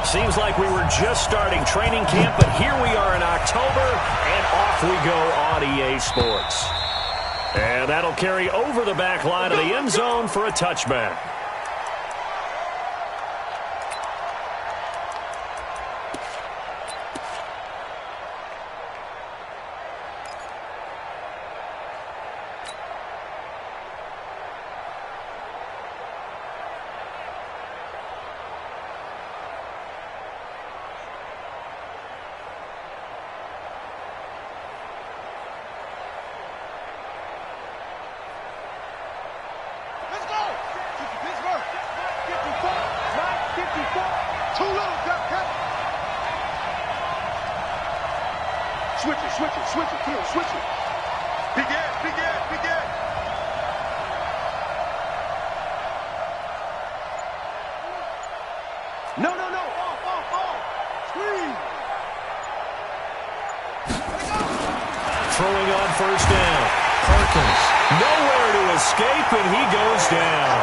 Seems like we were just starting training camp, but here we are in October, and off we go on EA Sports. And that'll carry over the back line of the end zone for a touchback. Switch it, come on, switch it. Big ass, big ass, big ass. No, off. Screen. Throwing on first down. Perkins, nowhere to escape, and he goes down.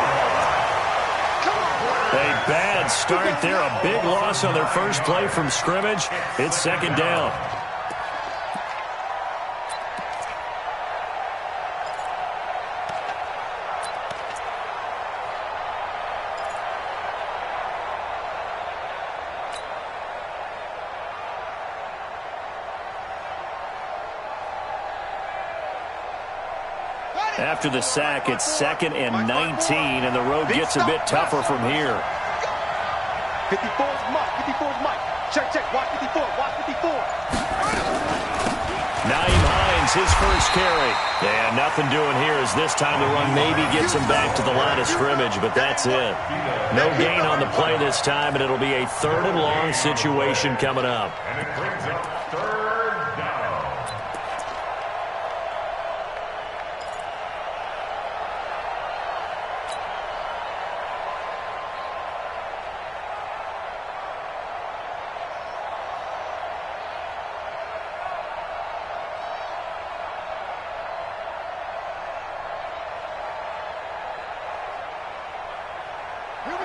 A bad start there, a big loss on their first play from scrimmage. It's second down. After the sack, it's 2nd and 19, and the road gets a bit tougher from here. 54's Mike. Check. Watch 54. Naeem Hines, his first carry. And nothing doing here as this time the run maybe gets him back to the line of scrimmage, but that's it. No gain on the play this time, and it'll be a 3rd and long situation coming up. And it brings it 3rd down.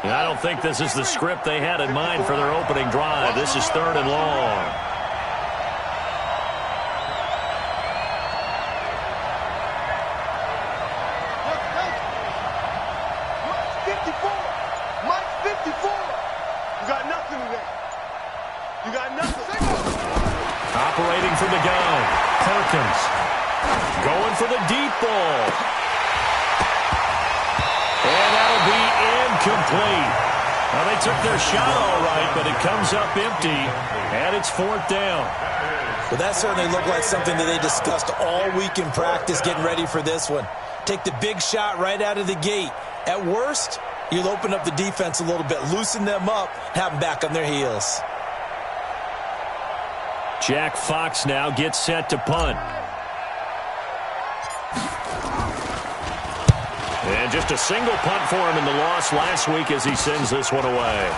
I don't think this is the script they had in mind for their opening drive. This is 3rd and long. Mike's 54. You got nothing today. You got nothing. Operating from the gun. Perkins going for the deep ball. And that'll be incomplete. Well, they took their shot all right, but it comes up empty, and it's 4th down. Well, that certainly looked like something that they discussed all week in practice, getting ready for this one. Take the big shot right out of the gate. At worst, you'll open up the defense a little bit, loosen them up, have them back on their heels. Jack Fox now gets set to punt. And just a single punt for him in the loss last week as he sends this one away.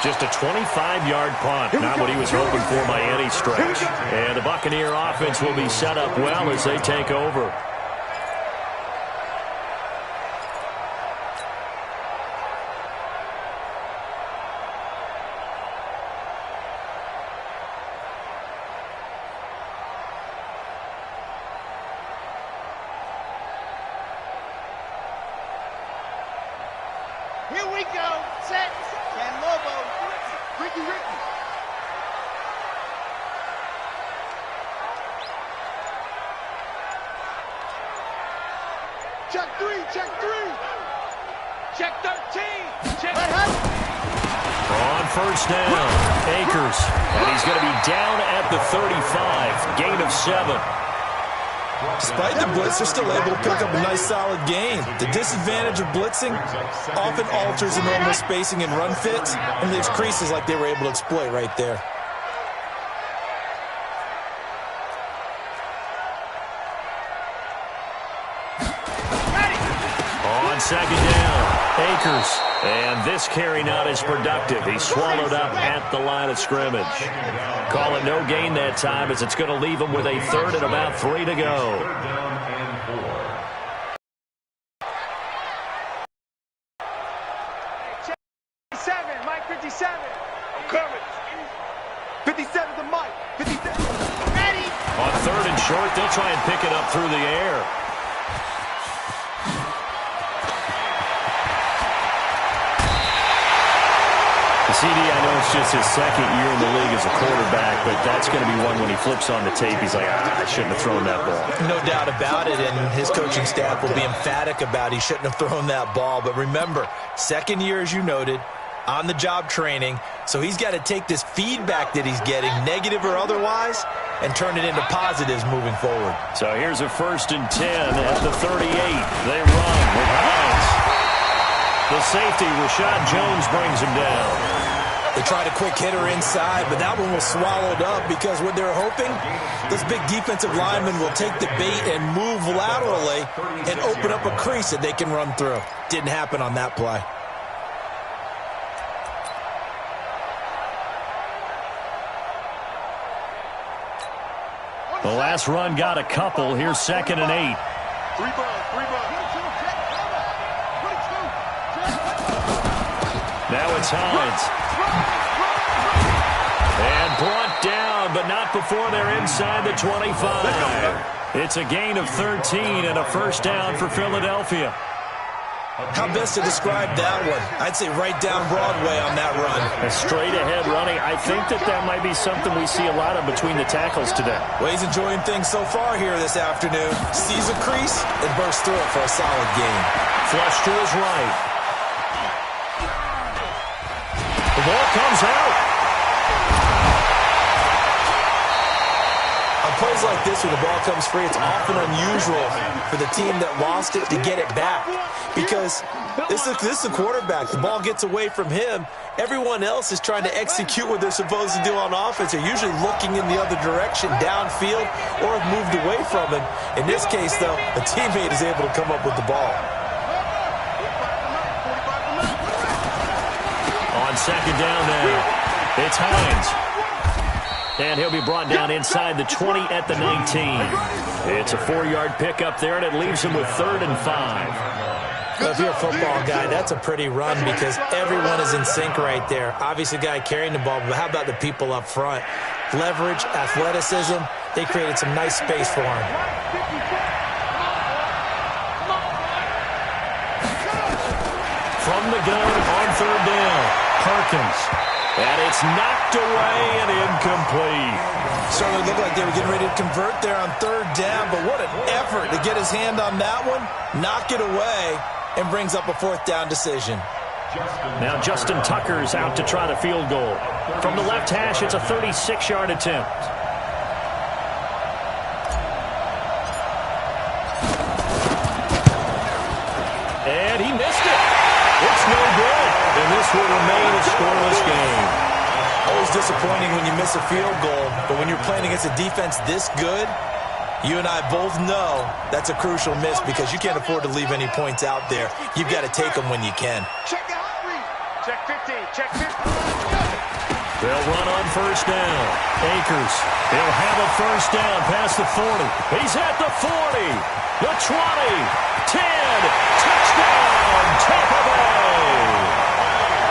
Just a 25-yard punt, not what he was hoping for by any stretch. And the Buccaneer offense will be set up well as they take over. Here we go. Set. And Lobo. Ricky. Check 3. Check 13. Check. On first down, Akers. And he's going to be down at the 35. Gain of 7. Despite the blitz, they're still able to pick up a nice, solid gain. The disadvantage of blitzing often alters the normal spacing and run fits and leaves creases like they were able to exploit right there. On second down, Akers. And this carry not as productive. He's swallowed up at the line of scrimmage. Call it no gain that time as it's going to leave him with a 3rd and about 3 to go. Mike 57, 57. I'm coming. 57 to Mike. 57. Ready. On third and short, they'll try and pick it up through the air. CD, I know it's just his second year in the league as a quarterback, but that's going to be one when he flips on the tape, he's like, I shouldn't have thrown that ball. No doubt about it, and his coaching staff will be emphatic about he shouldn't have thrown that ball. But remember, second year, as you noted, on-the-job training, so he's got to take this feedback that he's getting, negative or otherwise, and turn it into positives moving forward. So here's a 1st and 10 at the 38. They run with Hines. The safety, Rashad Jones, brings him down. They tried a quick hitter inside, but that one was swallowed up because what they're hoping, those big defensive linemen will take the bait and move laterally and open up a crease that they can run through. Didn't happen on that play. The last run got a couple. Here's 2nd and 8. 3 balls. Now it's Hines. And brought down, but not before they're inside the 25. It's a gain of 13 and a 1st down for Philadelphia. How best to describe that one? I'd say right down Broadway on that run. A straight-ahead running. I think that might be something we see a lot of between the tackles today. Well, he's enjoying things so far here this afternoon. Sees a crease and bursts through it for a solid gain. Flush to his right. The ball comes out. On plays like this, when the ball comes free, it's often unusual for the team that lost it to get it back. Because this is a quarterback. The ball gets away from him. Everyone else is trying to execute what they're supposed to do on offense. They're usually looking in the other direction, downfield, or have moved away from him. In this case, though, a teammate is able to come up with the ball. On 2nd down now, it's Hines. And he'll be brought down inside the 20 at the 19. It's a 4-yard pickup there, and it leaves him with 3rd and 5. Well, if you're a football guy, that's a pretty run because everyone is in sync right there. Obviously, the guy carrying the ball, but how about the people up front? Leverage, athleticism, they created some nice space for him. From the gun on 3rd down, Perkins. And it's knocked away and incomplete. Certainly looked like they were getting ready to convert there on 3rd down, but what an effort to get his hand on that one, knock it away, and brings up a 4th down decision. Now Justin Tucker's out to try the field goal. From the left hash, it's a 36-yard attempt. And he missed it. It's no good. And this will remain a scoreless game. Always disappointing when you miss a field goal, but when you're playing against a defense this good, you and I both know that's a crucial miss because you can't afford to leave any points out there. You've got to take them when you can. Check the hot read. Check 15. Check 15. They'll run on 1st down. Akers. He'll have a 1st down past the 40. He's at the 40. The 20. 10. Touchdown. Tampa Bay.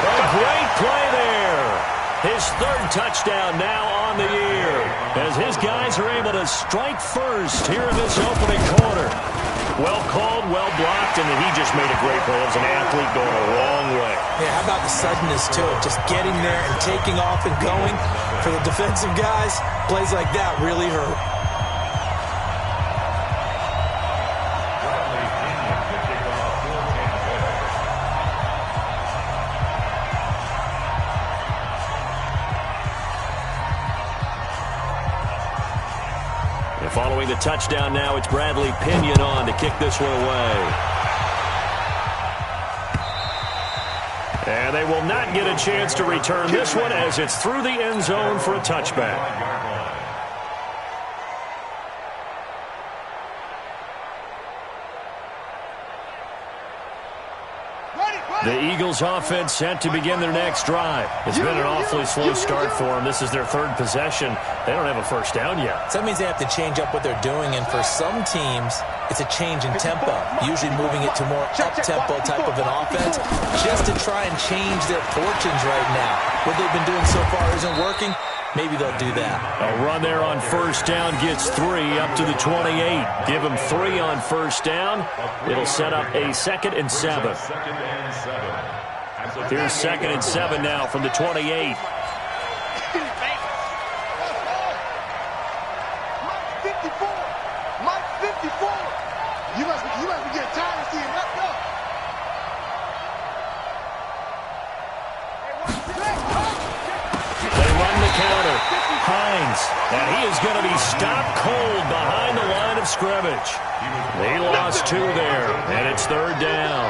A great play there. His 3rd touchdown now on the year as his guys are able to strike first here in this opening quarter. Well called, well blocked, and he just made a great play. It was an athlete going a long way. Yeah, how about the suddenness to it? Just getting there and taking off and going. For the defensive guys, plays like that really hurt. Following the touchdown now, it's Bradley Pinion on to kick this one away. And they will not get a chance to return this one as it's through the end zone for a touchback. The Eagles offense set to begin their next drive. It's been an awfully slow start for them. This is their third possession. They don't have a first down yet. So that means they have to change up what they're doing, and for some teams, it's a change in tempo, usually moving it to more up-tempo type of an offense, just to try and change their fortunes right now. What they've been doing so far isn't working. Maybe they'll do that. A run there on first down gets 3 up to the 28. Give them 3 on first down. It'll set up a 2nd and 7. Here's 2nd and 7 now from the 28. Mike 54. You must be getting tired of seeing that go. They run the counter. Hines, and he is going to be stopped cold behind the line of scrimmage. They lost 2 there, and it's 3rd down.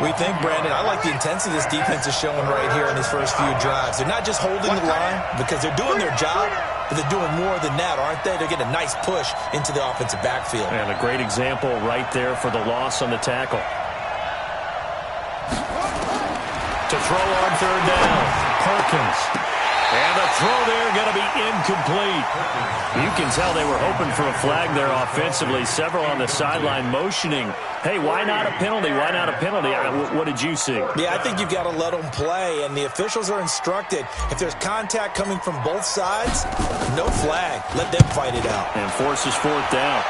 We think, Brandon, I like the intensity this defense is showing right here in these first few drives. They're not just holding the line because they're doing their job, but they're doing more than that, aren't they? They're getting a nice push into the offensive backfield. And a great example right there for the loss on the tackle. To throw on 3rd down, Perkins. And the throw there going to be incomplete. You can tell they were hoping for a flag there offensively. Several on the sideline motioning. Hey, why not a penalty? Why not a penalty? What did you see? Yeah, I think you've got to let them play, and the officials are instructed. If there's contact coming from both sides, no flag. Let them fight it out. And forces 4th down.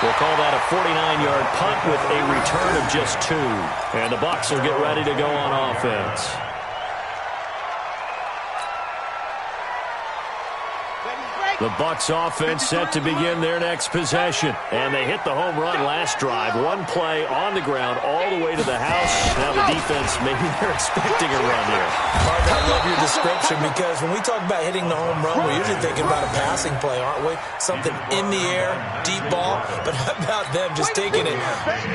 We'll call that a 49-yard punt with a return of just 2. And the Bucs will get ready to go on offense. The Bucs offense set to begin their next possession. And they hit the home run last drive. 1 play on the ground all the way to the house. Now the defense, maybe they're expecting a run here. Mark, I love your description because when we talk about hitting the home run, we're usually thinking about a passing play, aren't we? Something in the air, deep ball. But how about them just taking it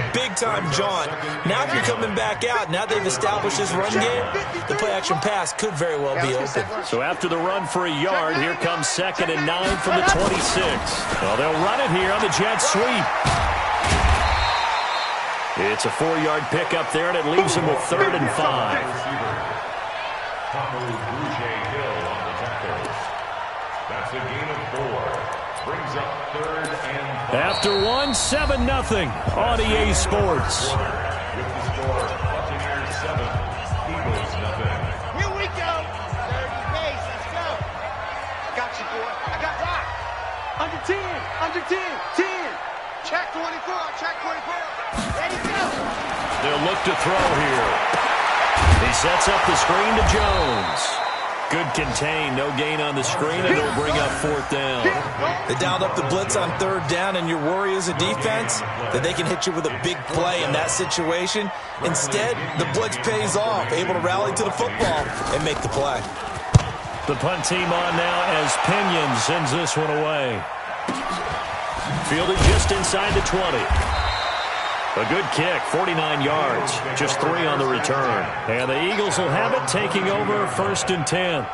big-time jaunt? Now that you're coming back out, now they've established this run game, the play-action pass could very well be open. So after the run for a yard, here comes 2nd and 9 from the 26. Well, they'll run it here on the jet sweep. It's a 4-yard pickup there, and it leaves them with 3rd and 5. That's a gain of 4. Brings up 3rd and 5. After 1, 7-0 on EA Sports. With the score, Buccaneers 7, Eagles 0. Here we go. 30 pace. Let's go. I got you, boy. I got that. Under 10. Under 10. 10. Check 24. Check 24. Ready, go. They'll look to throw here. He sets up the screen to Jones. Good contain. No gain on the screen, and it'll bring up 4th down. They dialed up the blitz on 3rd down, and your worry as a defense that they can hit you with a big play in that situation. Instead, the blitz pays off, able to rally to the football and make the play. The punt team on now as Pinion sends this one away. Fielded just inside the 20. A good kick, 49 yards, just 3 on the return. And the Eagles will have it, taking over 1st and 10.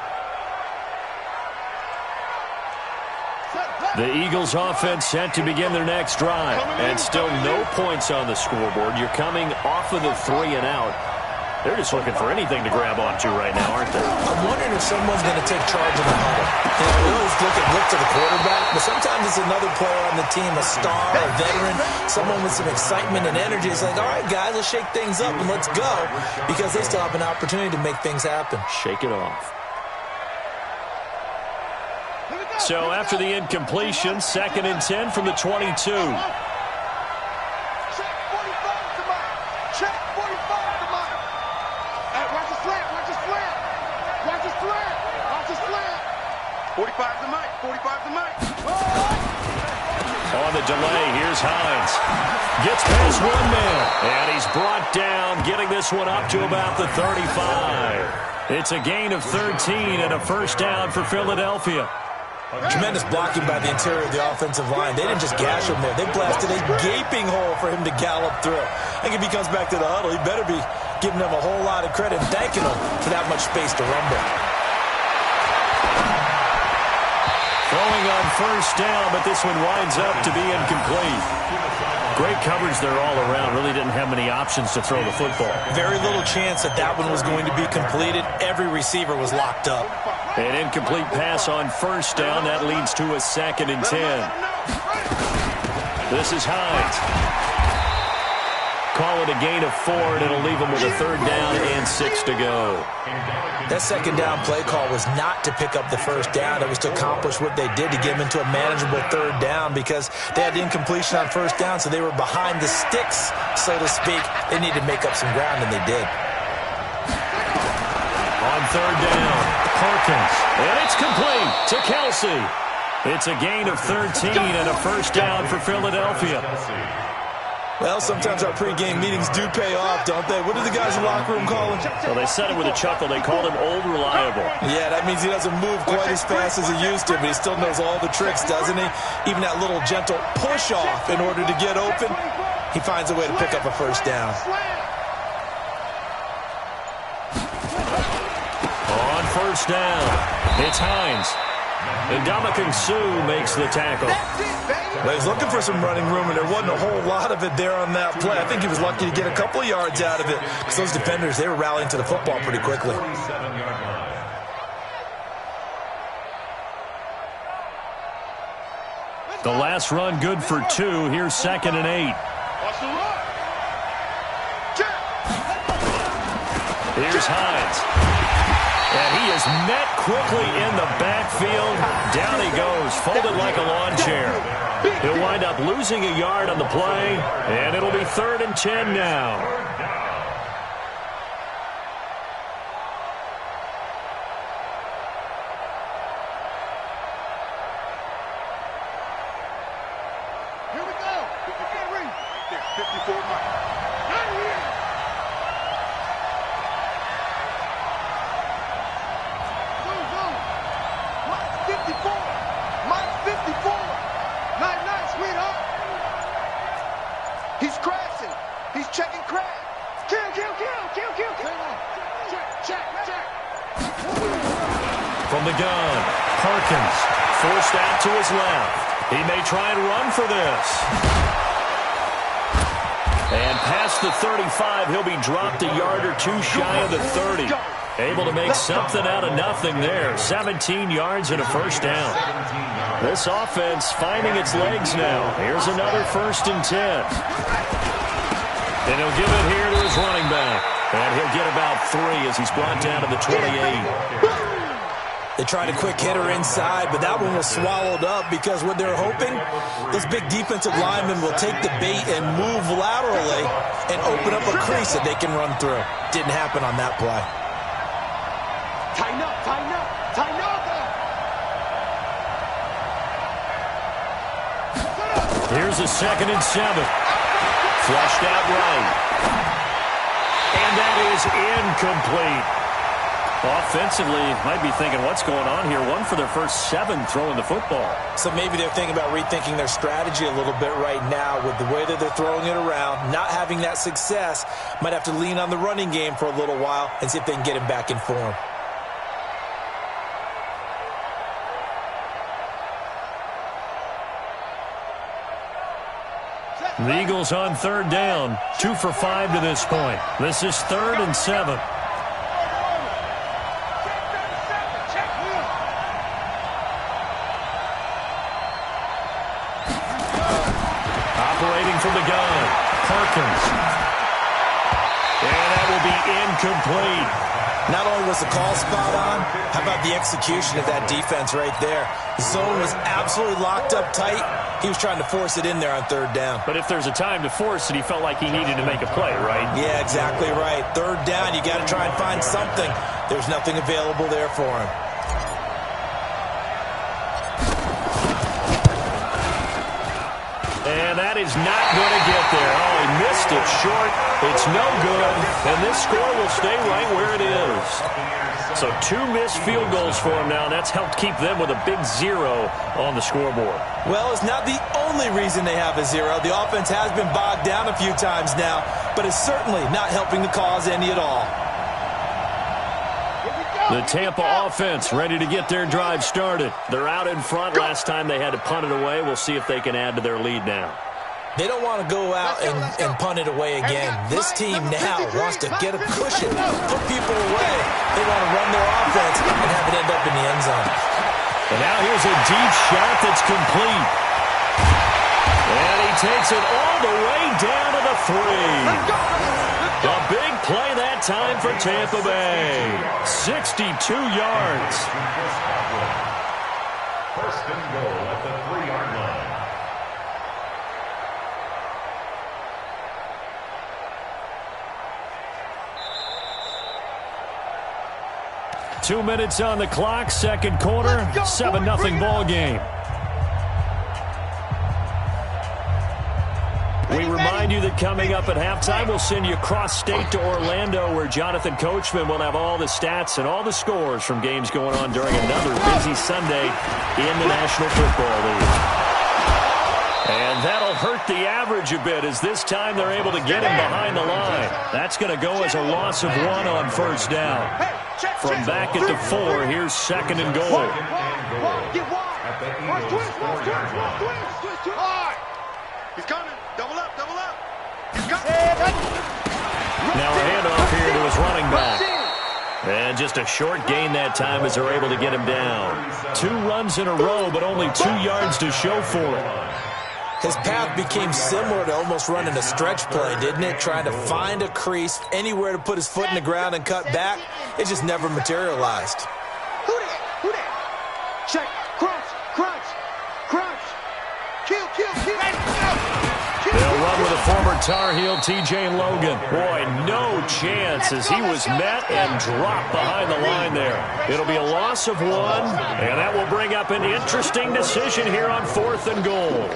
The Eagles offense set to begin their next drive. And still no points on the scoreboard. You're coming off of the 3 and out. They're just looking for anything to grab onto right now, aren't they? I'm wondering if someone's going to take charge of the huddle. You know, we always look to the quarterback, but sometimes it's another player on the team, a star, a veteran, someone with some excitement and energy. It's like, all right, guys, let's shake things up and let's go, because they still have an opportunity to make things happen. Shake it off. So after the incompletion, 2nd and 10 from the 22. On the delay, here's Hines. Gets past 1 man, and he's brought down, getting this one up to about the 35. It's a gain of 13 and a 1st down for Philadelphia. Tremendous blocking by the interior of the offensive line. They didn't just gash him there. They blasted a gaping hole for him to gallop through. I think if he comes back to the huddle, he better be giving them a whole lot of credit and thanking them for that much space to rumble. Throwing on first down, but this one winds up to be incomplete. Great coverage there all around. Really didn't have many options to throw the football. Very little chance that that one was going to be completed. Every receiver was locked up. An incomplete pass on first down. That leads to a 2nd and 10. This is Hines. Call it a gain of 4, and it'll leave them with a 3rd down and 6 to go. That 2nd down play call was not to pick up the first down. It was to accomplish what they did, to get them into a manageable 3rd down, because they had the incompletion on first down, so they were behind the sticks, so to speak. They needed to make up some ground, and they did. On 3rd down, Perkins, and it's complete to Kelsey. It's a gain of 13 and a first down for Philadelphia. Well, sometimes our pregame meetings do pay off, don't they? What do the guys in the locker room call him? Well, they said it with a chuckle. They called him Old Reliable. Yeah, that means he doesn't move quite as fast as he used to, but he still knows all the tricks, doesn't he? Even that little gentle push-off in order to get open, he finds a way to pick up a first down. On first down, it's Hines. And Ndamukong Suh makes the tackle. Well, he was looking for some running room, and there wasn't a whole lot of it there on that play. I think he was lucky to get a couple of yards out of it, because those defenders, they were rallying to the football pretty quickly. The last run good for 2. Here's 2nd and 8. Here's Hines. And he is met quickly in the backfield. Down he goes, folded like a lawn chair. He'll wind up losing a yard on the play, and it'll be 3rd and 10 now. Here we go. 54 miles. Right here. Mike's 54. Mike's 54. Night, sweetheart. He's crashing. He's checking crash. Kill. Check. From the gun, Perkins forced out to his left. He may try and run for this. And past the 35, he'll be dropped a yard or 2 shy of the 30. Able to make something out of nothing there. 17 yards and a first down. This offense finding its legs now. Here's another 1st and 10. And he'll give it here to his running back. And he'll get about 3 as he's brought down to the 28. They tried a quick hitter inside, but that one was swallowed up, because what they're hoping, those big defensive linemen will take the bait and move laterally and open up a crease that they can run through. Didn't happen on that play. Tighten up. Here's a 2nd and 7. Flushed out right. And that is incomplete. Offensively, might be thinking, what's going on here? 1 for their first 7 throwing the football. So maybe they're thinking about rethinking their strategy a little bit right now with the way that they're throwing it around, not having that success. Might have to lean on the running game for a little while and see if they can get him back in form. The Eagles on 3rd down. 2 for 5 to this point. This is 3rd and 7. Operating from the gun, Perkins. And that will be incomplete. Not only was the call spot on, how about the execution of that defense right there? The zone was absolutely locked up tight. He was trying to force it in there on 3rd down. But if there's a time to force it, he felt like he needed to make a play, right? Yeah, exactly right. 3rd down, you got to try and find something. There's nothing available there for him. And that is not going to get there. Oh, he missed it short. It's no good. And this score will stay right where it is. So 2 missed field goals for him now. That's helped keep them with a big 0 on the scoreboard. Well, it's not the only reason they have a 0. The offense has been bogged down a few times now, but it's certainly not helping the cause any at all. Here we go. The Tampa offense ready to get their drive started. They're out in front. Last time they had to punt it away. We'll see if they can add to their lead now. They don't want to go out and punt it away again. This team now wants to get a cushion, put people away. They want to run their offense and have it end up in the end zone. And now here's a deep shot that's complete. And he takes it all the way down to the 3. A big play that time for Tampa Bay. 62 yards. First and goal at the 3-yard line. Two minutes on the clock, second quarter, 7-0 ball game. We remind you that coming up at halftime, we'll send you cross-state to Orlando, where Jonathan Coachman will have all the stats and all the scores from games going on during another busy Sunday in the National Football League. And that'll hurt the average a bit, as this time they're able to get him behind the line. That's going to go as a loss of 1 on first down. From back at the 4, here's second and goal. He's coming. Double up, double up. Now a handoff here to his running back. And just a short gain that time as they're able to get him down. 2 runs in a row, but only 2 yards to show for it. His path became similar to almost running a stretch play, didn't it? Trying to find a crease, anywhere to put his foot in the ground and cut back. It just never materialized. Who that? Who that? Check. Crunch. Crunch. Crunch. Kill. They'll run with a former Tar Heel, T.J. Logan. Boy, no chance as he was met and dropped behind the line there. It'll be a loss of 1, and that will bring up an interesting decision here on 4th and goal.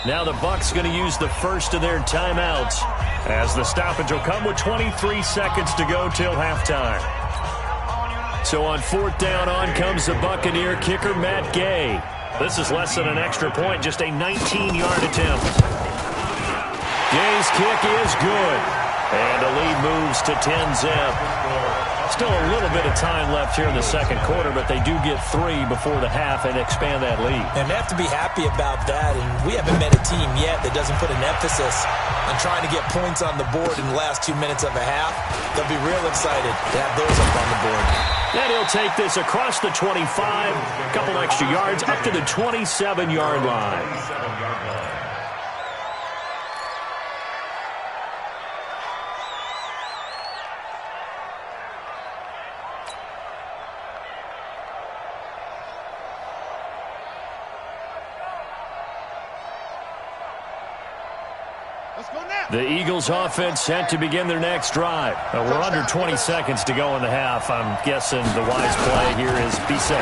Now the Bucs going to use the first of their timeouts, as the stoppage will come with 23 seconds to go till halftime. So on 4th down, on comes the Buccaneer kicker, Matt Gay. This is less than an extra point, just a 19-yard attempt. Gay's kick is good, and the lead moves to 10-zip. Still a little bit of time left here in the second quarter, but they do get 3 before the half and expand that lead. And they have to be happy about that, and we haven't met a team yet that doesn't put an emphasis on trying to get points on the board in the last 2 minutes of a half. They'll be real excited to have those up on the board. And he'll take this across the 25, a couple extra yards, up to the 27-yard line. The Eagles offense set to begin their next drive. We're under 20 seconds to go in the half. I'm guessing the wise play here is be safe.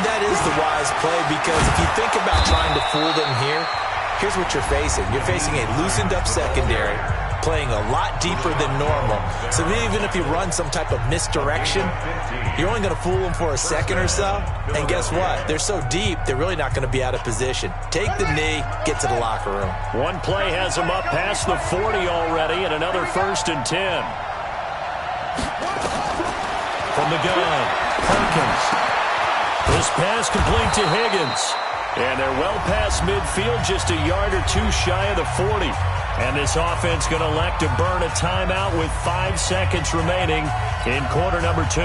That is the wise play, because if you think about trying to fool them here, here's what you're facing. You're facing a loosened up secondary, playing a lot deeper than normal. So even if you run some type of misdirection, you're only going to fool them for a second or so. And guess what? They're so deep, they're really not going to be out of position. Take the knee, get to the locker room. One play has them up past the 40 already, and another 1st and 10. From the gun, Perkins. This pass complete to Higgins. And they're well past midfield, just a yard or 2 shy of the 40. And this offense going to elect to burn a timeout with 5 seconds remaining in quarter number 2.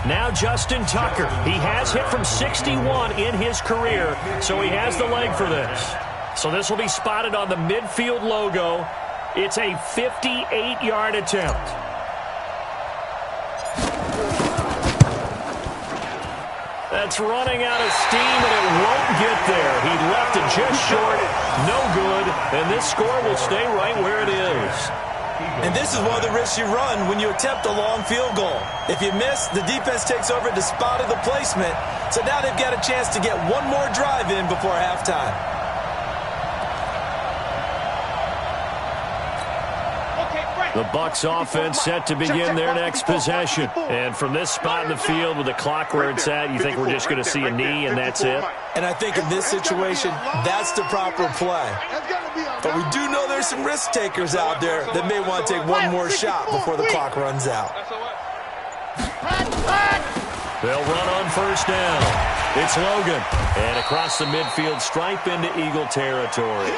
Now Justin Tucker. He has hit from 61 in his career, so he has the leg for this. So this will be spotted on the midfield logo. It's a 58-yard attempt. That's running out of steam, and it won't get there. He left it just short, no good, and this score will stay right where it is. And this is one of the risks you run when you attempt a long field goal. If you miss, the defense takes over the spot of the placement. So now they've got a chance to get one more drive in before halftime. The Bucs offense set to begin their next possession. And from this spot in the field with the clock where it's at, you think we're just going to see a knee and that's it? And I think in this situation, that's the proper play. But we do know there's some risk takers out there that may want to take one more shot before the clock runs out. They'll run on first down. It's Logan. And across the midfield stripe into Eagle territory.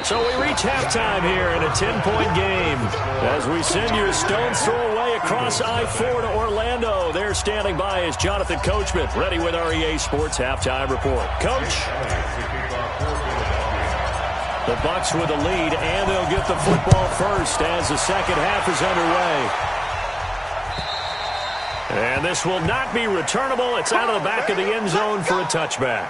So we reach halftime here in a 10-point game. As we send you a stone's throw away across I-4 to Orlando. There standing by is Jonathan Coachman, ready with our EA Sports Halftime Report. Coach. The Bucs with a lead, and they'll get the football first as the second half is underway. And this will not be returnable. It's out of the back of the end zone for a touchback.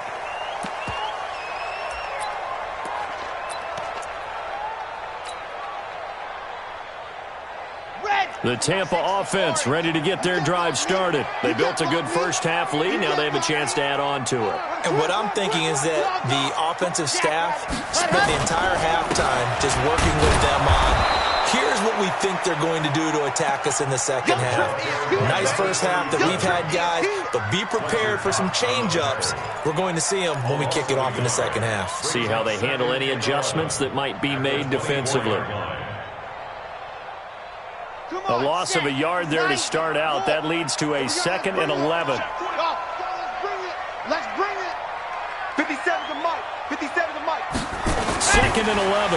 The Tampa offense ready to get their drive started. They built a good first-half lead. Now they have a chance to add on to it. And what I'm thinking is that the offensive staff spent the entire halftime just working with them on, here's what we think they're going to do to attack us in the second half. Nice first half that we've had, guys, but be prepared for some change-ups. We're going to see them when we kick it off in the second half. See how they handle any adjustments that might be made defensively. A loss of a yard there to start out. That leads to a 2nd and 11. Let's bring it. 57 to Mike. 57 to Mike. 2nd and 11.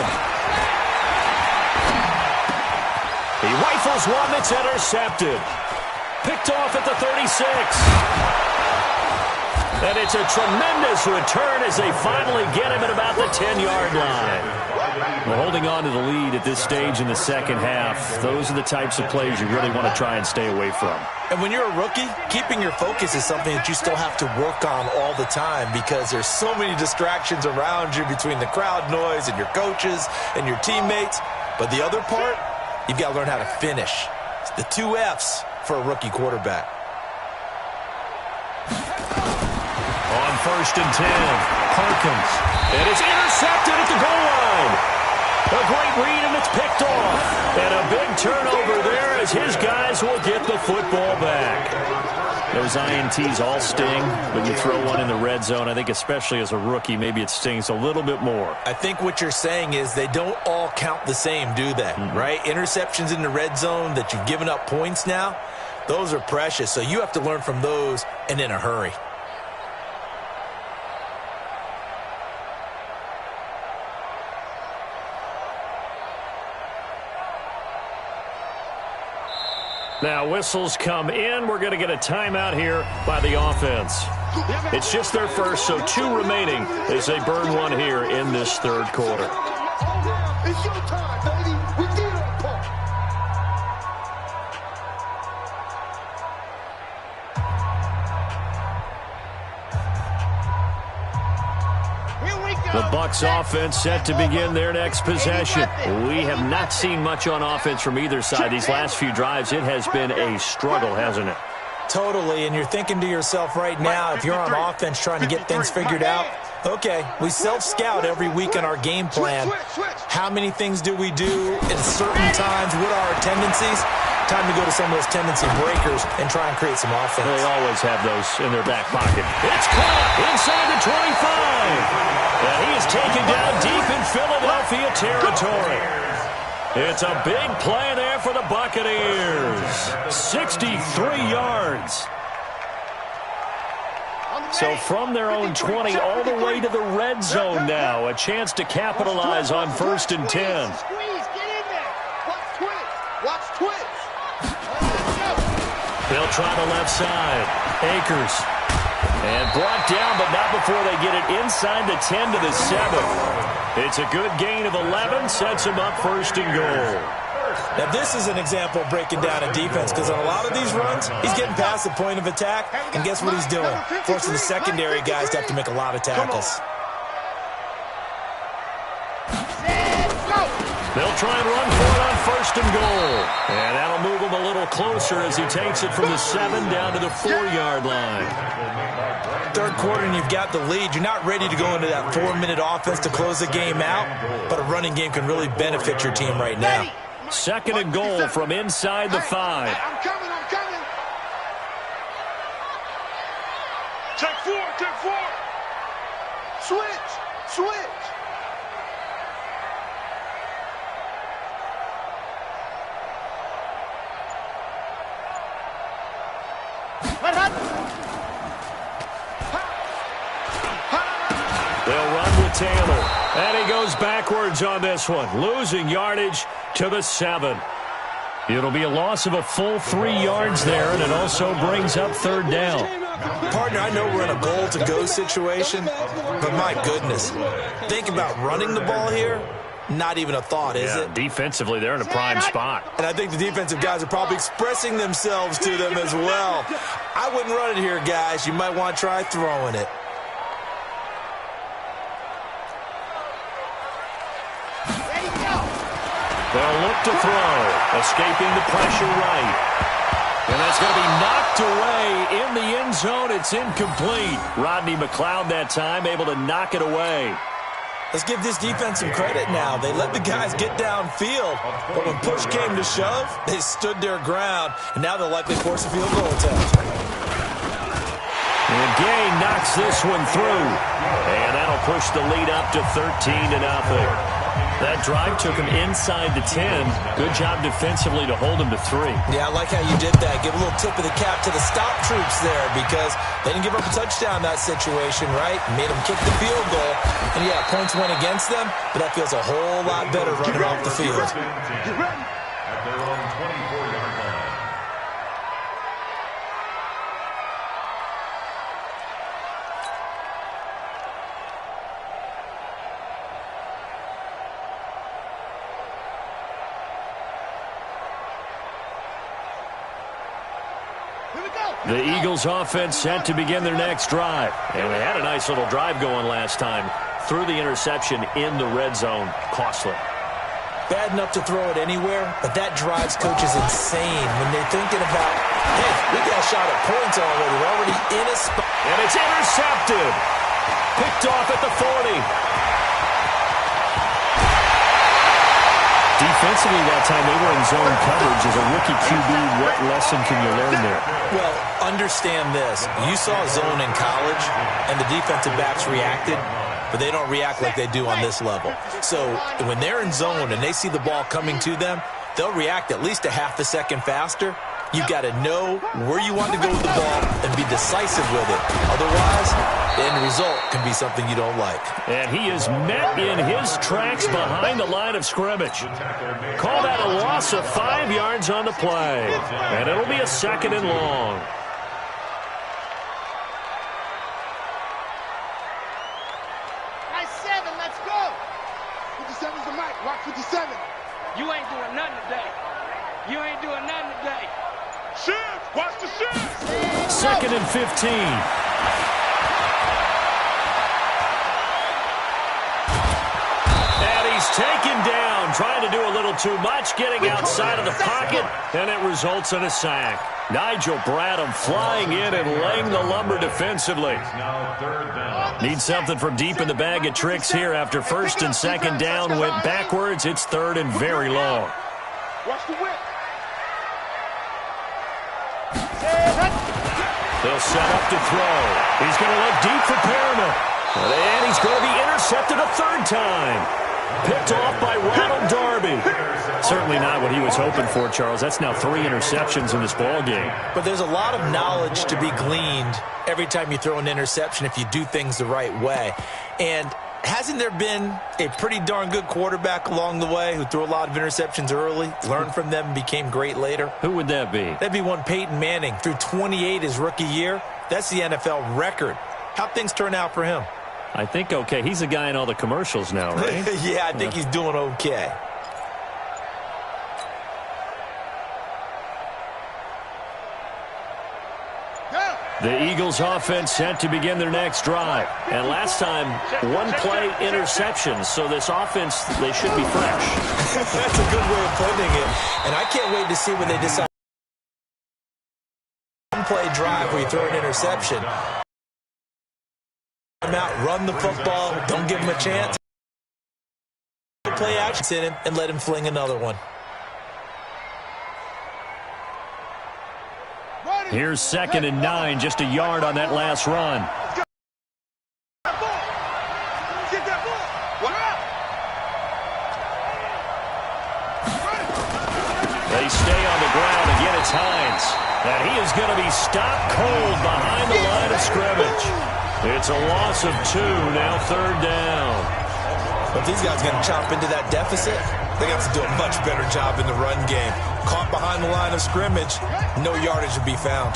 He rifles one that's intercepted. Picked off at the 36. And it's a tremendous return as they finally get him at about the 10-yard line. Well, holding on to the lead at this stage in the second half, those are the types of plays you really want to try and stay away from. And when you're a rookie, keeping your focus is something that you still have to work on all the time because there's so many distractions around you between the crowd noise and your coaches and your teammates. But the other part, you've got to learn how to finish. It's the 2 F's for a rookie quarterback. On 1st and 10, Perkins. And it's intercepted at the goal line. A great read, and it's picked off. And a big turnover there as his guys will get the football back. Those INTs all sting, but you throw one in the red zone, I think especially as a rookie, maybe it stings a little bit more. I think what you're saying is they don't all count the same, do they? Right? Interceptions in the red zone that you've given up points now, those are precious. So you have to learn from those and in a hurry. Now whistles come in. We're going to get a timeout here by the offense. It's just their first, so 2 remaining as they burn one here in this third quarter. It's your time, baby. We did our part. The Bucs offense set to begin their next possession. We have not seen much on offense from either side. These last few drives, it has been a struggle, hasn't it? Totally, and you're thinking to yourself right now, if you're on offense trying to get things figured out, okay, we self-scout every week on our game plan. How many things do we do at certain times? What are our tendencies? Time to go to some of those tendency breakers and try and create some offense. They always have those in their back pocket. It's caught inside the 25. And he is taken down deep in Philadelphia territory. It's a big play there for the Buccaneers. 63 yards. So from their own 20 all the way to the red zone now. A chance to capitalize on 1st and 10. Squeeze, get in there. Watch twitch. Watch twitch. They'll try the left side. Akers. And brought down, but not before they get it inside the 10 to the 7. It's a good gain of 11. Sets them up 1st and goal. Now, this is an example of breaking down a defense because on a lot of these runs, he's getting past the point of attack, and guess what he's doing? Forcing the secondary guys to have to make a lot of tackles. They'll try and run for it on 1st and goal. And that'll move him a little closer as he takes it from the 7 down to the 4-yard line. Third quarter and you've got the lead. You're not ready to go into that 4-minute offense to close the game out, but a running game can really benefit your team right now. Second and goal from inside the 5. I'm coming. Check four. Switch. They'll run with Taylor. And he goes backwards on this one, losing yardage to the 7. It'll be a loss of a full 3 yards there, and it also brings up third down. Partner, I know we're in a goal-to-go situation, but my goodness, think about running the ball here. Not even a thought, is it? Defensively, they're in a prime spot. And I think the defensive guys are probably expressing themselves to them as well. I wouldn't run it here, guys. You might want to try throwing it. They'll look to throw, escaping the pressure right. And that's going to be knocked away in the end zone. It's incomplete. Rodney McLeod that time able to knock it away. Let's give this defense some credit now. They let the guys get downfield, but when push came to shove, they stood their ground, and now they'll likely force a field goal attempt. And Gay knocks this one through, and that'll push the lead up to 13-0. That drive took him inside the 10. Good job defensively to hold him to 3. Yeah, I like how you did that. Give a little tip of the cap to the stop troops there because they didn't give up a touchdown in that situation, right? Made them kick the field goal. And, yeah, points went against them, but that feels a whole lot better running off the field. Get ready. At their own 24-yard line. The Eagles offense set to begin their next drive. And they had a nice little drive going last time. Threw the interception in the red zone. Costly. Bad enough to throw it anywhere, but that drives coaches insane when they're thinking about, hey, we got a shot at points already. We're already in a spot. And it's intercepted. Picked off at the 40. Defensively that time, they were in zone coverage. As a rookie QB, what lesson can you learn there? Well, understand this. You saw zone in college, and the defensive backs reacted, but they don't react like they do on this level. So when they're in zone and they see the ball coming to them, they'll react at least a half a second faster. You've got to know where you want to go with the ball and be decisive with it. Otherwise, the end result can be something you don't like. And he is met in his tracks behind the line of scrimmage. Call that a loss of 5 yards on the play. And it'll be a second and long. Nice 7, let's go. 57's the mic, rock 57. You ain't doing nothing today. You ain't doing nothing today. Shift, watch the shift. Second and 15. And he's taken down, trying to do a little too much, getting outside of the pocket, and it results in a sack. Nigel Bradham flying in and laying the lumber defensively. Need something from deep in the bag of tricks here after first and second down went backwards. It's third and very long. Watch the whip. They'll set up to throw. He's going to look deep for Perriman. And he's going to be intercepted a third time. Picked off by Ronald Darby. Certainly not what he was hoping for, Charles. That's now 3 interceptions in this ball game. But there's a lot of knowledge to be gleaned every time you throw an interception if you do things the right way. And hasn't there been a pretty darn good quarterback along the way who threw a lot of interceptions early, learned from them, and became great later? Who would that be? That'd be one Peyton Manning. Threw 28 his rookie year. That's the NFL record. How'd things turn out for him? I think okay. He's a guy in all the commercials now, right? Yeah, I think he's doing okay. The Eagles offense set to begin their next drive. And last time, one-play interceptions. So this offense, they should be fresh. That's a good way of putting it. And I can't wait to see when they decide one-play drive where you throw an interception. Out, run the football, don't give him a chance. Play action in him and let him fling another one. Here's 2nd and 9, just a yard on that last run. Get that ball. What up? They stay on the ground. Again, it's Hines. And he is going to be stopped cold behind the line of scrimmage. It's a loss of 2, now 3rd down. But these guys are going to chop into that deficit. They got to do a much better job in the run game. Caught behind the line of scrimmage, no yardage to be found.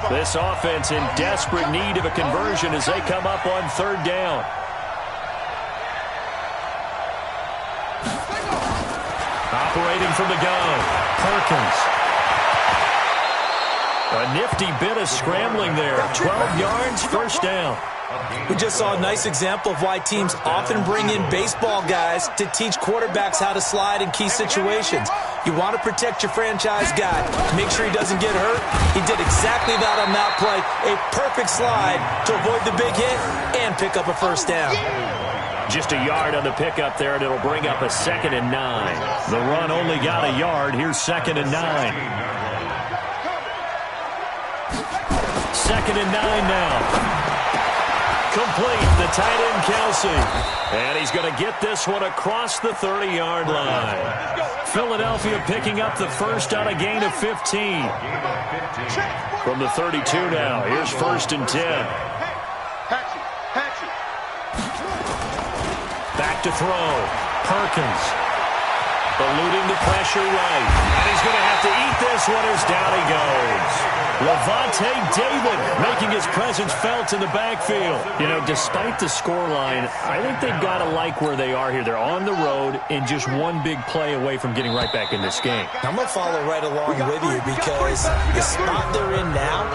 This offense in desperate need of a conversion as they come up on 3rd down. Operating from the gun, Perkins. A nifty bit of scrambling there. 12 yards, 1st down. We just saw a nice example of why teams often bring in baseball guys to teach quarterbacks how to slide in key situations. You want to protect your franchise guy. Make sure he doesn't get hurt. He did exactly that on that play. A perfect slide to avoid the big hit and pick up a 1st down. Just a yard on the pickup there, and it'll bring up a 2nd and 9. The run only got a yard. Here's 2nd and 9. 2nd and 9 now. Complete, the tight end, Kelsey. And he's going to get this one across the 30-yard line. Philadelphia picking up the first on a gain of 15. From the 32 now, here's 1st and 10. Back to throw. Perkins. Eluding the pressure right. And he's going to have to eat this one as down he goes. Levante David making his presence felt in the backfield. You know, despite the scoreline, I think they've got to like where they are here. They're on the road and just one big play away from getting right back in this game. I'm going to follow right along with you because the spot they're in now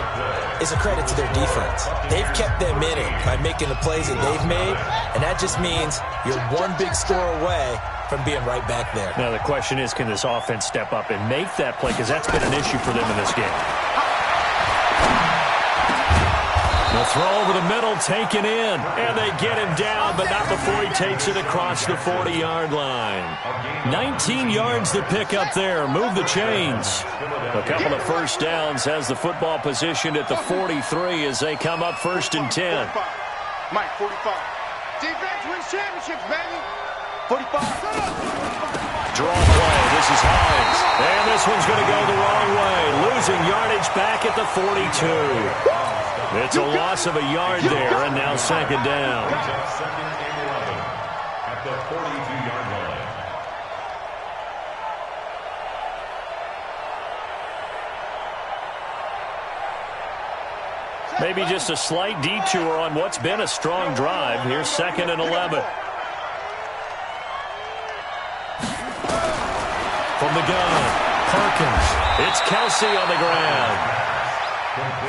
is a credit to their defense. They've kept them in it by making the plays that they've made, and that just means you're one big score away from being right back there. Now the question is, can this offense step up and make that play? Because that's been an issue for them in this game. The throw over the middle taken in. And they get him down, but not before he takes it across the 40-yard line. 19 yards to pick up there. Move the chains. A couple of 1st downs, has the football positioned at the 43 as they come up 1st and 10. Mike, 45. Defense wins championships, baby. 45. Draw play. This is Hines. And this one's going to go the wrong way. Losing yardage back at the 42. It's a loss of a yard there, and now 2nd down. 2nd and 11 at the 42-yard line. Maybe just a slight detour on what's been a strong drive. Here's 2nd and 11. From the gun, Perkins. It's Kelsey on the ground.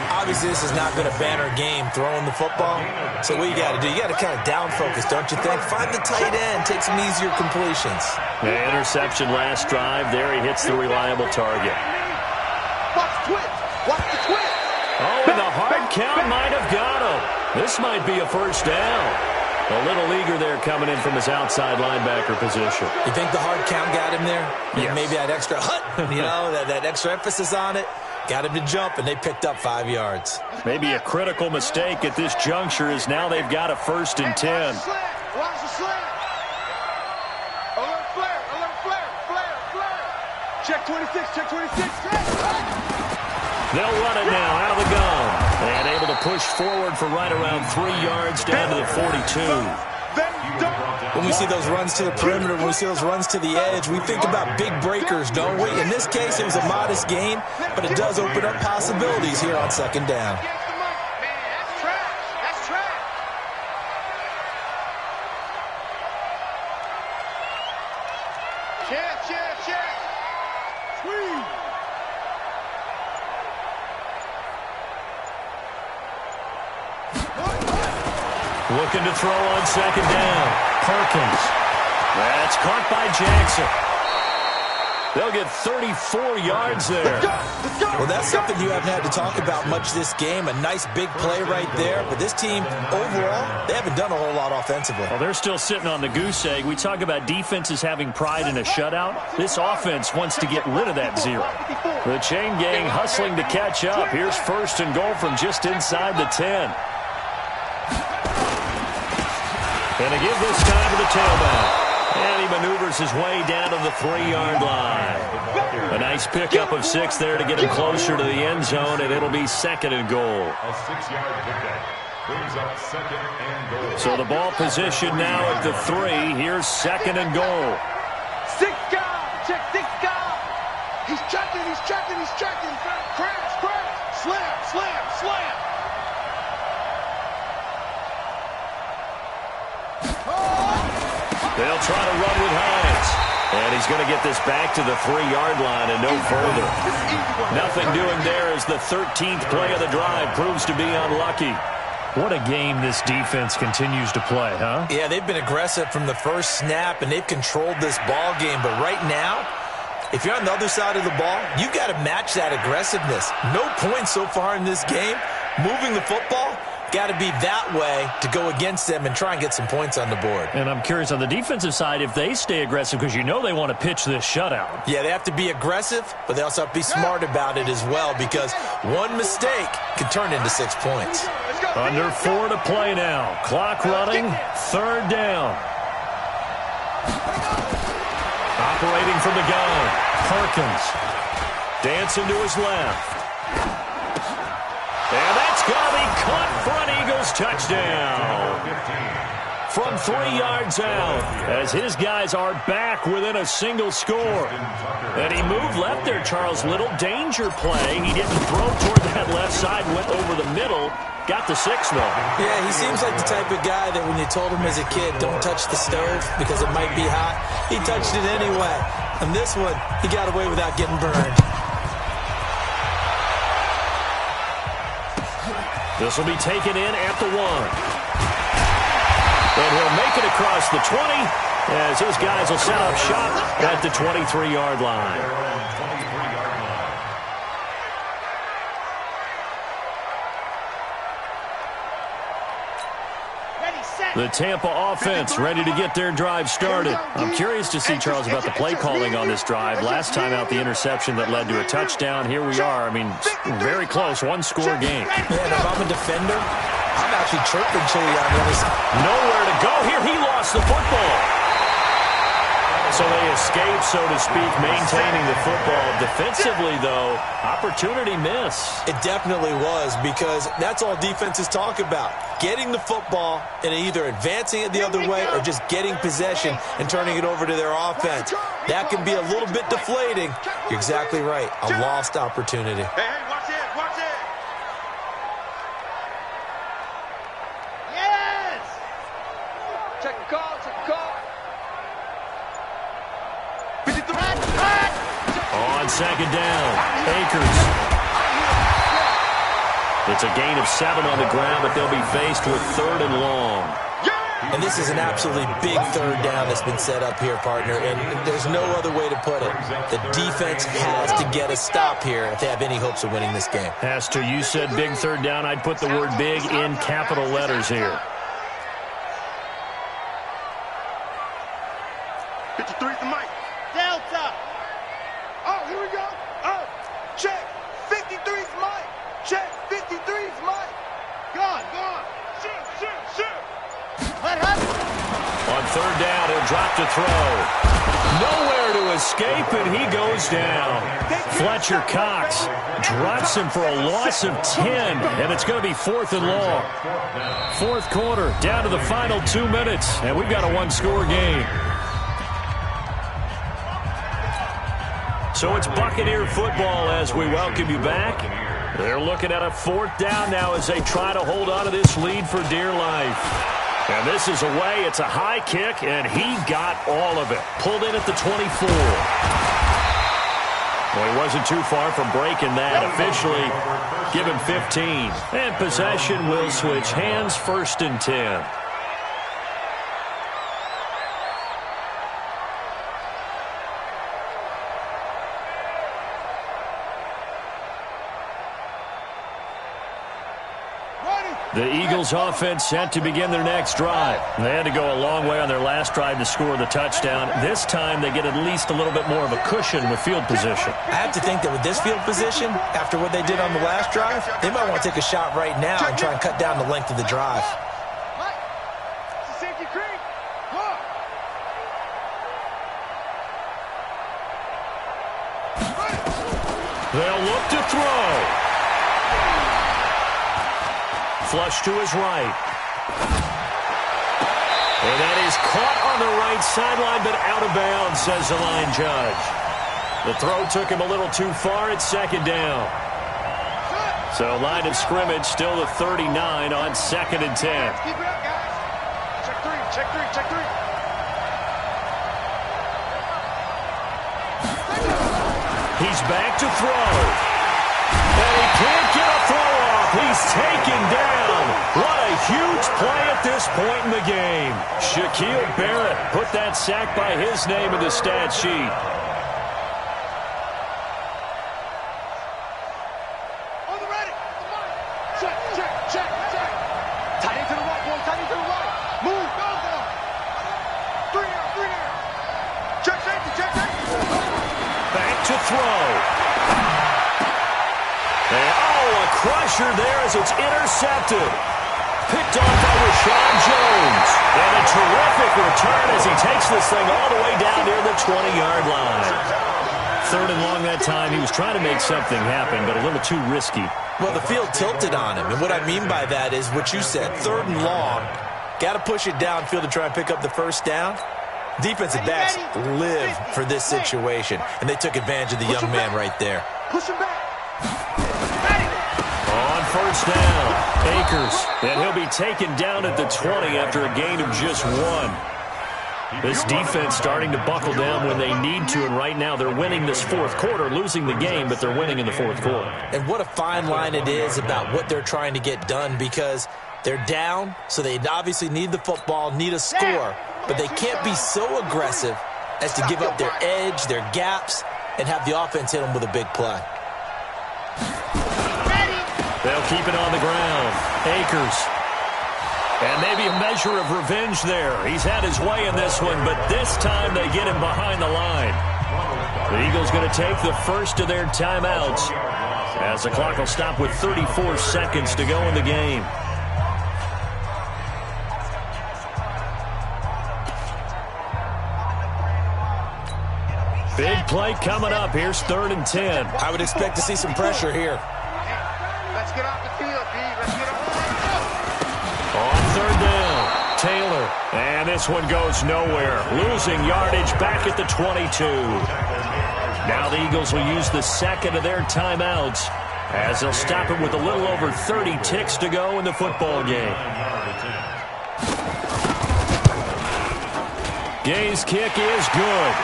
Obviously, this has not been a banner game throwing the football. So what you got to do, you got to kind of down focus, don't you think? Find the tight end, take some easier completions. The interception last drive. There he hits the reliable target. Watch the twist. Watch the twist. Oh, and the hard count might have got him. This might be a 1st down. A little eager there coming in from his outside linebacker position. You think the hard count got him there? Yes. Maybe that extra that extra emphasis on it. Got him to jump, and they picked up 5 yards. Maybe a critical mistake at this juncture is now they've got a 1st and 10. Watch the slant. Alert flare. Alert flare. Flare. Flare. Check 26. Check 26. They'll run it now out of the gun. And able to push forward for right around 3 yards down to the 42. When we see those runs to the perimeter, when we see those runs to the edge, we think about big breakers, don't we? In this case, it was a modest gain, but it does open up possibilities here on 2nd down. Man, that's trash. That's trash. Check. Sweet. Looking to throw on 2nd down. Perkins. That's caught by Jackson. They'll get 34 yards there. Well, that's something you haven't had to talk about much this game. A nice big play right there. But this team, overall, they haven't done a whole lot offensively. Well, they're still sitting on the goose egg. We talk about defenses having pride in a shutout. This offense wants to get rid of that zero. The chain gang hustling to catch up. Here's 1st and goal from just inside the 10. And they give this time to the tailback. And he maneuvers his way down to the 3-yard line. A nice pickup of 6 there to get him closer to the end zone, and it'll be 2nd and goal. A 6-yard pickup brings up 2nd and goal. So the ball position now at the 3. Here's 2nd and goal. 6 guys. Check 6 guys. He's checking. He's checking. He's checking. Crash. Crash. Slam. Slam. Slam. They'll try to run with Hines. And he's going to get this back to the 3-yard line and no further. Nothing doing there as the 13th play of the drive proves to be unlucky. What a game this defense continues to play, huh? Yeah, they've been aggressive from the first snap, and they've controlled this ball game. But right now, if you're on the other side of the ball, you got to match that aggressiveness. No points so far in this game. Moving the football, got to be that way to go against them and try and get some points on the board. And I'm curious on the defensive side if they stay aggressive, because you know they want to pitch this shutout. Yeah, they have to be aggressive, but they also have to be smart about it as well, because one mistake can turn into 6 points. Under 4 to play now. Clock running. 3rd down. Operating from the gun. Perkins. Dancing to his left. And that's going to be caught for an Eagles touchdown. From 3 yards out, as his guys are back within a single score. And he moved left there, Charles. Little danger play. He didn't throw toward that left side, went over the middle. Got the 6, though. Yeah, he seems like the type of guy that when you told him as a kid, don't touch the stove because it might be hot, he touched it anyway. And this one, he got away without getting burned. This will be taken in at the 1. And he'll make it across the 20 as his guys will set up shop at the 23-yard line. The Tampa offense ready to get their drive started. I'm curious to see, Charles, about the play calling on this drive. Last time out, the interception that led to a touchdown. Here we are. I mean, very close, 1-score game. Man, if I'm a defender, I'm actually chirping Chili on the other side. Nowhere to go here. He lost the football. So they escape, so to speak, maintaining the football. Defensively, though, opportunity miss. It definitely was, because that's all defenses talk about. Getting the football and either advancing it the other way or just getting possession and turning it over to their offense. That can be a little bit deflating. You're exactly right. A lost opportunity. Hey, watch it, watch it. Yes! Check the call, check the call. On 2nd down, Akers. It's a gain of 7 on the ground, but they'll be faced with 3rd and long. And this is an absolutely big 3rd down that's been set up here, partner, and there's no other way to put it. The defense has to get a stop here if they have any hopes of winning this game. Has to. You said big 3rd down. I'd put the word big in capital letters here. 53's the mic. Delta. Oh, here we go. Oh, check. 53's mic. Check. 53's mic. Gone. Shoot. What happened? On 3rd down, he'll drop to throw. Nowhere to escape, and he goes down. Fletcher Cox drops him for a loss of 10, and it's going to be 4th and long. 4th quarter, down to the final 2 minutes, and we've got a 1-score game. So it's Buccaneer football as we welcome you back. They're looking at a 4th down now as they try to hold on to this lead for dear life. And this is away. It's a high kick, and he got all of it. Pulled in at the 24. Well, he wasn't too far from breaking that. Officially, give him 15. And possession will switch hands, 1st and 10. The Eagles offense set to begin their next drive. They had to go a long way on their last drive to score the touchdown. This time they get at least a little bit more of a cushion with field position. I have to think that with this field position, after what they did on the last drive, they might want to take a shot right now and try and cut down the length of the drive. They'll look to throw. Flush to his right. And that is caught on the right sideline, but out of bounds, says the line judge. The throw took him a little too far at second down. So line of scrimmage still the 39 on 2nd and 10. Keep it up, guys. Check three, check three, check three. He's back to throw. And he can't get a throw off. He's taken down. What a huge play at this point in the game. Shaquille Barrett put that sack by his name in the stat sheet. On the ready. Check, check, check, check. Tight into the right, boy. Tight into the right. Move. Go, go. 3 down, 3 down. Check safety, check safety. Back to throw. And, oh, a crusher there as it's intercepted. Picked off by Rashawn Jones. And a terrific return as he takes this thing all the way down near the 20-yard line. 3rd and long that time. He was trying to make something happen, but a little too risky. Well, the field tilted on him, and what I mean by that is what you said, 3rd and long. Got to push it downfield to try and pick up the first down. Defensive backs live for this situation, and they took advantage of the young man right there. Push him back. On 1st down, Akers, and he'll be taken down at the 20 after a gain of just 1. This defense starting to buckle down when they need to, and right now they're winning this 4th quarter, losing the game, but they're winning in the 4th quarter. And what a fine line it is about what they're trying to get done, because they're down, so they obviously need the football, need a score, but they can't be so aggressive as to give up their edge, their gaps, and have the offense hit them with a big play. They'll keep it on the ground. Akers. And maybe a measure of revenge there. He's had his way in this one, but this time they get him behind the line. The Eagles going to take the first of their timeouts as the clock will stop with 34 seconds to go in the game. Big play coming up. Here's 3rd and 10. I would expect to see some pressure here. Let's get off the field, B. Let's get off. On 3rd down, Taylor. And this one goes nowhere. Losing yardage back at the 22. Now the Eagles will use the 2nd of their timeouts as they'll stop it with a little over 30 ticks to go in the football game. Gay's kick is good.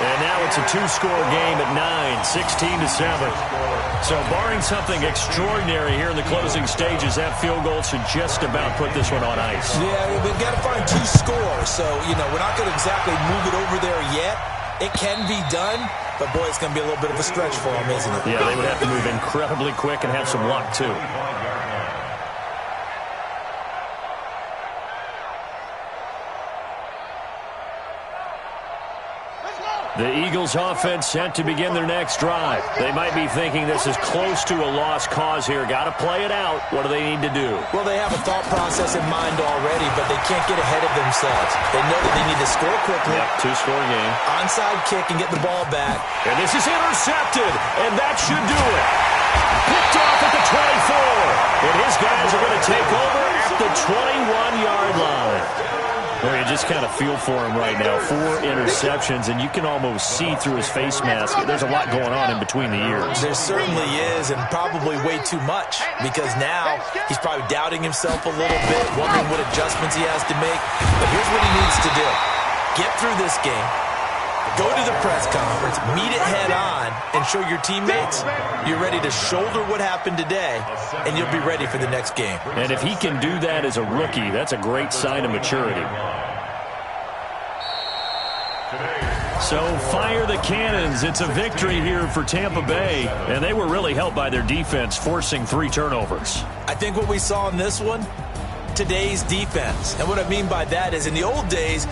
And now it's a 2-score game at 9, 16-7. So barring something extraordinary here in the closing stages, that field goal should just about put this one on ice. Yeah, they've got to find 2 scores. So, you know, we're not going to exactly move it over there yet. It can be done, but, boy, it's going to be a little bit of a stretch for them, isn't it? Yeah, they would have to move incredibly quick and have some luck, too. The Eagles offense set to begin their next drive. They might be thinking this is close to a lost cause here. Got to play it out. What do they need to do? Well, they have a thought process in mind already, but they can't get ahead of themselves. They know that they need to score quickly. Yep, 2-score game. Onside kick and get the ball back. And this is intercepted, and that should do it. Picked off at the 24. And his guys are going to take over at the 21-yard line. Well, you just kind of feel for him right now. 4 interceptions, and you can almost see through his face mask. There's a lot going on in between the ears. There certainly is, and probably way too much, because now he's probably doubting himself a little bit, wondering what adjustments he has to make. But here's what he needs to do. Get through this game. Go to the press conference, meet it head on, and show your teammates you're ready to shoulder what happened today, and you'll be ready for the next game. And if he can do that as a rookie, that's a great sign of maturity. So fire the cannons. It's a victory here for Tampa Bay, and they were really helped by their defense forcing 3 turnovers. I think what we saw in this one, today's defense. And what I mean by that is in the old days,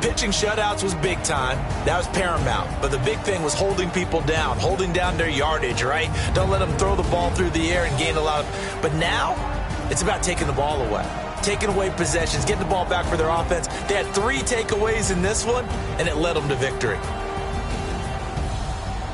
pitching shutouts was big time. That was paramount. But the big thing was holding people down, holding down their yardage, right? Don't let them throw the ball through the air and gain a lot of... But now, it's about taking the ball away. Taking away possessions, getting the ball back for their offense. They had 3 takeaways in this one, and it led them to victory.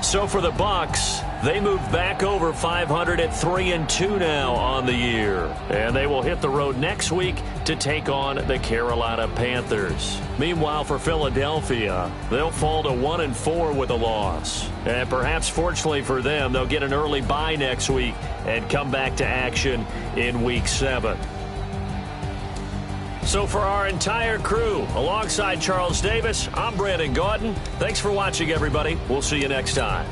So for the Bucs, they move back over 500 at 3-2 now on the year. And they will hit the road next week to take on the Carolina Panthers. Meanwhile, for Philadelphia, they'll fall to 1-4 with a loss. And perhaps fortunately for them, they'll get an early bye next week and come back to action in Week 7. So for our entire crew, alongside Charles Davis, I'm Brandon Gaudin. Thanks for watching, everybody. We'll see you next time.